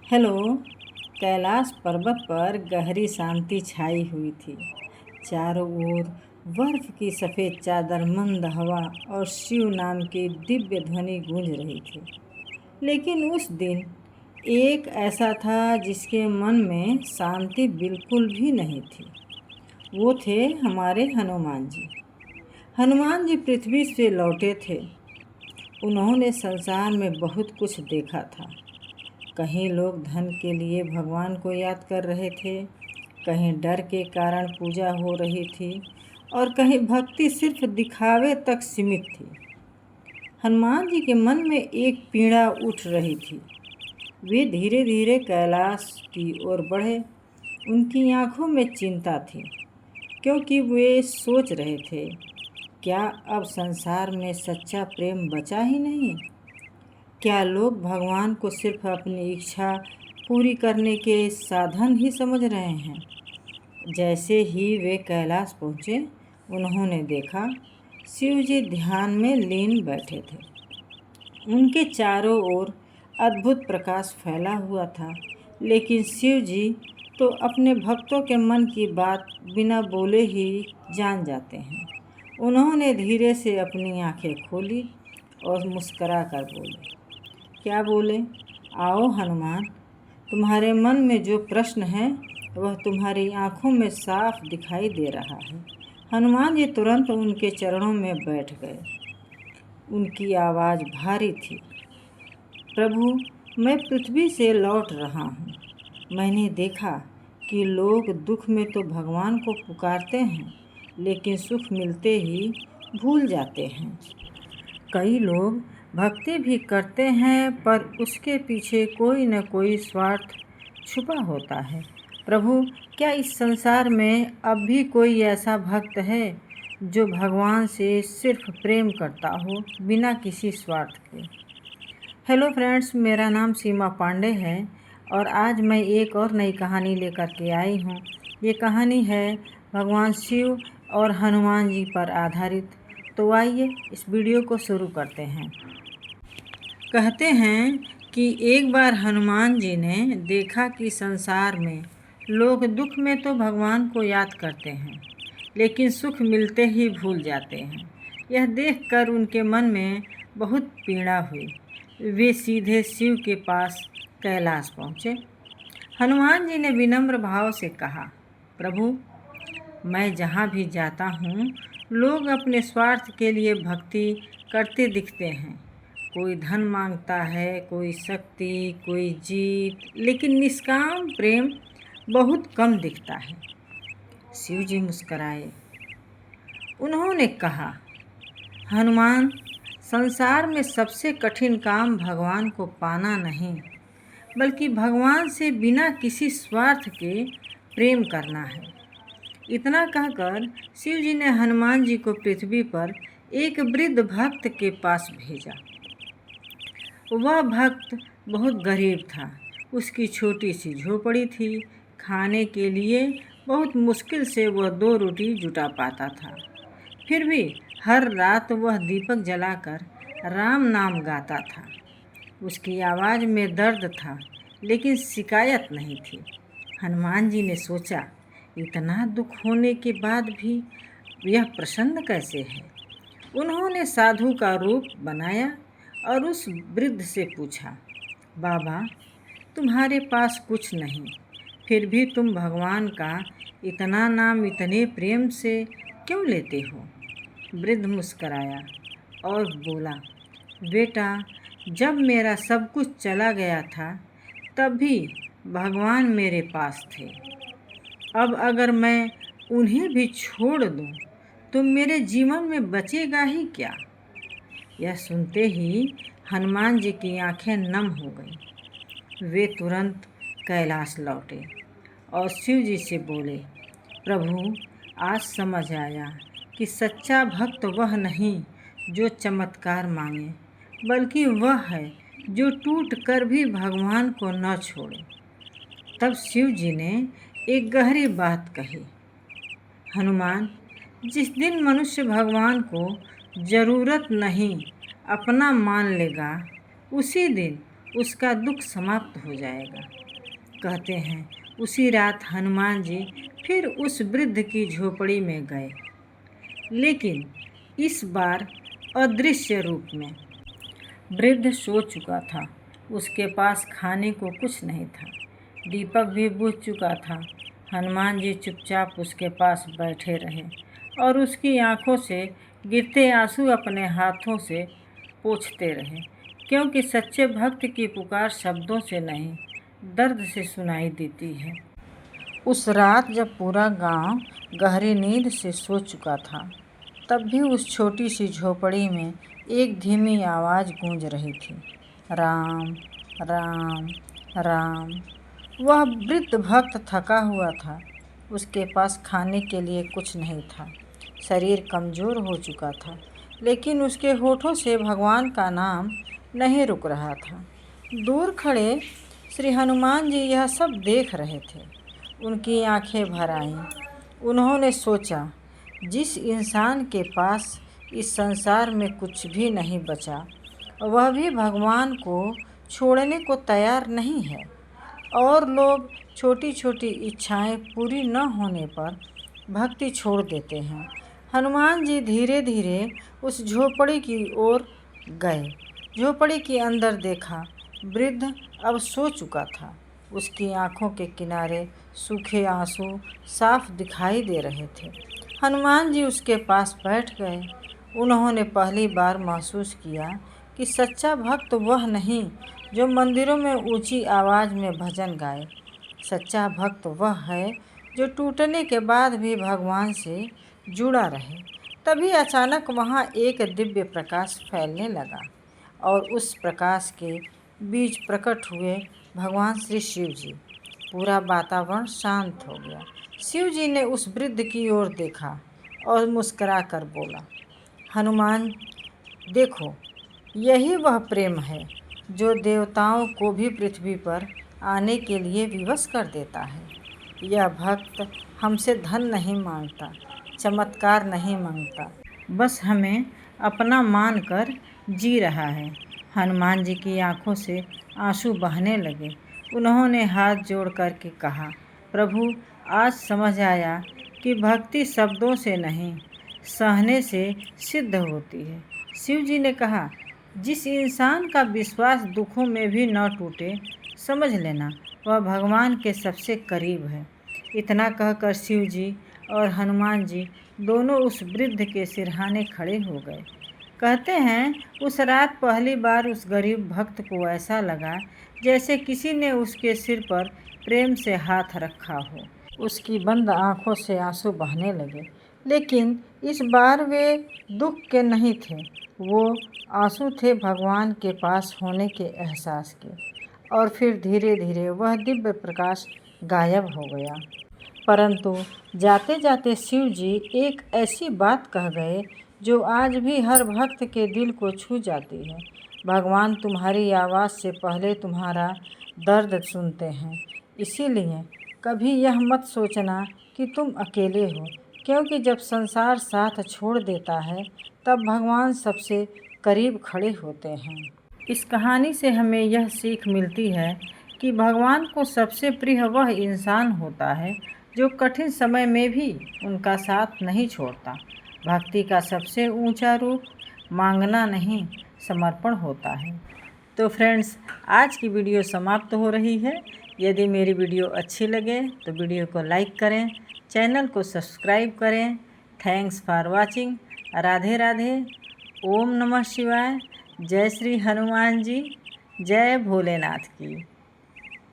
Hello. Kailash पर्वत पर गहरी शांति छाई हुई थी। चारों ओर बर्फ की सफ़ेद चादर, मंद हवा और शिव नाम की दिव्य ध्वनि गूंज रही थी। लेकिन उस दिन एक ऐसा था जिसके मन में शांति बिल्कुल भी नहीं थी। वो थे हमारे हनुमान जी। हनुमान जी पृथ्वी से लौटे थे। उन्होंने संसार में बहुत कुछ देखा था। कहीं लोग धन के लिए भगवान को याद कर रहे थे, कहीं डर के कारण पूजा हो रही थी और कहीं भक्ति सिर्फ दिखावे तक सीमित थी। हनुमान जी के मन में एक पीड़ा उठ रही थी। वे धीरे धीरे कैलाश की ओर बढ़े। उनकी आंखों में चिंता थी, क्योंकि वे सोच रहे थे, क्या अब संसार में सच्चा प्रेम बचा ही नहीं? क्या लोग भगवान को सिर्फ अपनी इच्छा पूरी करने के साधन ही समझ रहे हैं? जैसे ही वे कैलाश पहुँचे, उन्होंने देखा शिव जी ध्यान में लीन बैठे थे। उनके चारों ओर अद्भुत प्रकाश फैला हुआ था, लेकिन शिव जी तो अपने भक्तों के मन की बात बिना बोले ही जान जाते हैं। उन्होंने धीरे से अपनी आंखें खोली और मुस्करा कर बोले। क्या बोले? आओ हनुमान, तुम्हारे मन में जो प्रश्न है वह तुम्हारी आंखों में साफ दिखाई दे रहा है। हनुमान जी तुरंत उनके चरणों में बैठ गए। उनकी आवाज़ भारी थी। प्रभु, मैं पृथ्वी से लौट रहा हूँ। मैंने देखा कि लोग दुख में तो भगवान को पुकारते हैं, लेकिन सुख मिलते ही भूल जाते हैं। कई लोग भक्ति भी करते हैं, पर उसके पीछे कोई न कोई स्वार्थ छुपा होता है। प्रभु, क्या इस संसार में अब भी कोई ऐसा भक्त है जो भगवान से सिर्फ प्रेम करता हो, बिना किसी स्वार्थ के? हेलो फ्रेंड्स, मेरा नाम सीमा पांडे है और आज मैं एक और नई कहानी लेकर के आई हूँ। ये कहानी है भगवान शिव और हनुमान जी पर आधारित। तो आइए इस वीडियो को शुरू करते हैं। कहते हैं कि एक बार हनुमान जी ने देखा कि संसार में लोग दुख में तो भगवान को याद करते हैं, लेकिन सुख मिलते ही भूल जाते हैं। यह देखकर उनके मन में बहुत पीड़ा हुई। वे सीधे शिव के पास कैलाश पहुँचे। हनुमान जी ने विनम्र भाव से कहा, प्रभु, मैं जहाँ भी जाता हूँ, लोग अपने स्वार्थ के लिए भक्ति करते दिखते हैं। कोई धन मांगता है, कोई शक्ति, कोई जीत, लेकिन निष्काम प्रेम बहुत कम दिखता है। शिव जी मुस्कराए। उन्होंने कहा, हनुमान, संसार में सबसे कठिन काम भगवान को पाना नहीं, बल्कि भगवान से बिना किसी स्वार्थ के प्रेम करना है। इतना कहकर शिव जी ने हनुमान जी को पृथ्वी पर एक वृद्ध भक्त के पास भेजा। वह भक्त बहुत गरीब था। उसकी छोटी सी झोपड़ी थी। खाने के लिए बहुत मुश्किल से वह 2 रोटी जुटा पाता था। फिर भी हर रात वह दीपक जलाकर राम नाम गाता था। उसकी आवाज़ में दर्द था, लेकिन शिकायत नहीं थी। हनुमान जी ने सोचा, इतना दुख होने के बाद भी यह प्रसन्न कैसे है? उन्होंने साधु का रूप बनाया और उस वृद्ध से पूछा, बाबा, तुम्हारे पास कुछ नहीं, फिर भी तुम भगवान का इतना नाम इतने प्रेम से क्यों लेते हो? वृद्ध मुस्कराया और बोला, बेटा, जब मेरा सब कुछ चला गया था, तब भी भगवान मेरे पास थे। अब अगर मैं उन्हें भी छोड़ दूं, तो मेरे जीवन में बचेगा ही क्या? यह सुनते ही हनुमान जी की आंखें नम हो गईं। वे तुरंत कैलाश लौटे और शिव जी से बोले, प्रभु, आज समझ आया कि सच्चा भक्त वह नहीं जो चमत्कार मांगे, बल्कि वह है जो टूट कर भी भगवान को न छोड़े। तब शिव जी ने एक गहरी बात कही, हनुमान, जिस दिन मनुष्य भगवान को ज़रूरत नहीं अपना मान लेगा, उसी दिन उसका दुख समाप्त हो जाएगा। कहते हैं उसी रात हनुमान जी फिर उस वृद्ध की झोपड़ी में गए, लेकिन इस बार अदृश्य रूप में। वृद्ध सो चुका था, उसके पास खाने को कुछ नहीं था, दीपक भी बुझ चुका था। हनुमान जी चुपचाप उसके पास बैठे रहे और उसकी आंखों से गिरते आंसू अपने हाथों से पोंछते रहे, क्योंकि सच्चे भक्त की पुकार शब्दों से नहीं, दर्द से सुनाई देती है। उस रात जब पूरा गांव गहरी नींद से सो चुका था, तब भी उस छोटी सी झोपड़ी में एक धीमी आवाज़ गूंज रही थी, राम राम राम। वह वृद्ध भक्त थका हुआ था, उसके पास खाने के लिए कुछ नहीं था, शरीर कमज़ोर हो चुका था, लेकिन उसके होठों से भगवान का नाम नहीं रुक रहा था। दूर खड़े श्री हनुमान जी यह सब देख रहे थे। उनकी आंखें भर आईं। उन्होंने सोचा, जिस इंसान के पास इस संसार में कुछ भी नहीं बचा, वह भी भगवान को छोड़ने को तैयार नहीं है, और लोग छोटी छोटी इच्छाएं पूरी न होने पर भक्ति छोड़ देते हैं। हनुमान जी धीरे धीरे उस झोपड़ी की ओर गए। झोपड़ी के अंदर देखा, वृद्ध अब सो चुका था। उसकी आंखों के किनारे सूखे आंसू साफ दिखाई दे रहे थे। हनुमान जी उसके पास बैठ गए। उन्होंने पहली बार महसूस किया कि सच्चा भक्त वह नहीं जो मंदिरों में ऊंची आवाज़ में भजन गाए। सच्चा भक्त वह है जो टूटने के बाद भी भगवान से जुड़ा रहे। तभी अचानक वहाँ एक दिव्य प्रकाश फैलने लगा, और उस प्रकाश के बीच प्रकट हुए भगवान श्री शिव जी। पूरा वातावरण शांत हो गया। शिव जी ने उस वृद्ध की ओर देखा और मुस्कुराकर बोला, हनुमान, देखो, यही वह प्रेम है जो देवताओं को भी पृथ्वी पर आने के लिए विवश कर देता है। यह भक्त हमसे धन नहीं मांगता, चमत्कार नहीं मांगता, बस हमें अपना मानकर जी रहा है। हनुमान जी की आंखों से आंसू बहने लगे। उन्होंने हाथ जोड़ कर के कहा, प्रभु, आज समझ आया कि भक्ति शब्दों से नहीं, सहने से सिद्ध होती है। शिव जी ने कहा, जिस इंसान का विश्वास दुखों में भी न टूटे, समझ लेना वह भगवान के सबसे करीब है। इतना कहकर शिव जी और हनुमान जी दोनों उस वृद्ध के सिरहाने खड़े हो गए। कहते हैं उस रात पहली बार उस गरीब भक्त को ऐसा लगा जैसे किसी ने उसके सिर पर प्रेम से हाथ रखा हो। उसकी बंद आंखों से आंसू बहने लगे, लेकिन इस बार वे दुख के नहीं थे, वो आंसू थे भगवान के पास होने के एहसास के। और फिर धीरे धीरे वह दिव्य प्रकाश गायब हो गया। परंतु जाते जाते शिव जी एक ऐसी बात कह गए जो आज भी हर भक्त के दिल को छू जाती है। भगवान तुम्हारी आवाज़ से पहले तुम्हारा दर्द सुनते हैं, इसीलिए कभी यह मत सोचना कि तुम अकेले हो, क्योंकि जब संसार साथ छोड़ देता है तब भगवान सबसे करीब खड़े होते हैं। इस कहानी से हमें यह सीख मिलती है कि भगवान को सबसे प्रिय वह इंसान होता है जो कठिन समय में भी उनका साथ नहीं छोड़ता। भक्ति का सबसे ऊंचा रूप मांगना नहीं, समर्पण होता है। तो फ्रेंड्स, आज की वीडियो समाप्त हो रही है। यदि मेरी वीडियो अच्छी लगे तो वीडियो को लाइक करें, चैनल को सब्सक्राइब करें। Thanks for watching. Radhe Radhe. ओम नमः शिवाय। जय श्री हनुमान जी। जय भोलेनाथ की।